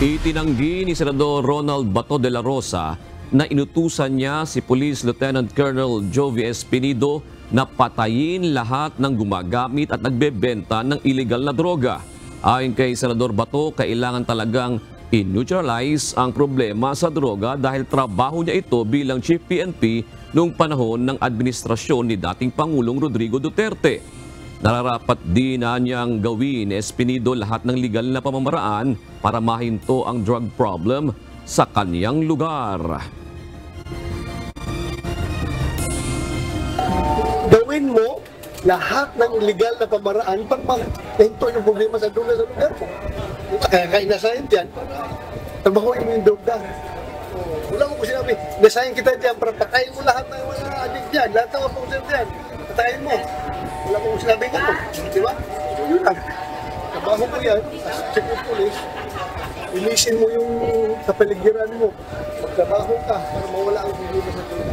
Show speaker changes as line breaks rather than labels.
Itinanggi ni Senador Ronald Bato de la Rosa na inutusan niya si Police Lieutenant Colonel Jovi Espinido na patayin lahat ng gumagamit at nagbebenta ng illegal na droga. Ayon kay Senador Bato, kailangan talagang i-neutralize ang problema sa droga dahil trabaho niya ito bilang Chief PNP noong panahon ng administrasyon ni dating Pangulong Rodrigo Duterte. Nararapat din na niyang gawin ni Espinido lahat ng legal na pamamaraan para mahinto ang drug problem sa kaniyang lugar.
Gawin mo lahat ng legal na pamaraan para mahinto yung problema sa droga sa lugar mo. Kaya inasahin dyan, trabahoin mo yung droga. Wala mo ko sinabi, nasahin kita dyan para patayin mo lahat ng mga adik dyan, lahat ng mga pangusir dyan, patayin mo. Wala mo ko sinabi nga to, di ba? So yun lang. Trabaho mo yan, as chief of police, ilisin mo yung kapaligiran mo, magtrabaho ka para mawala ang problema sa droga.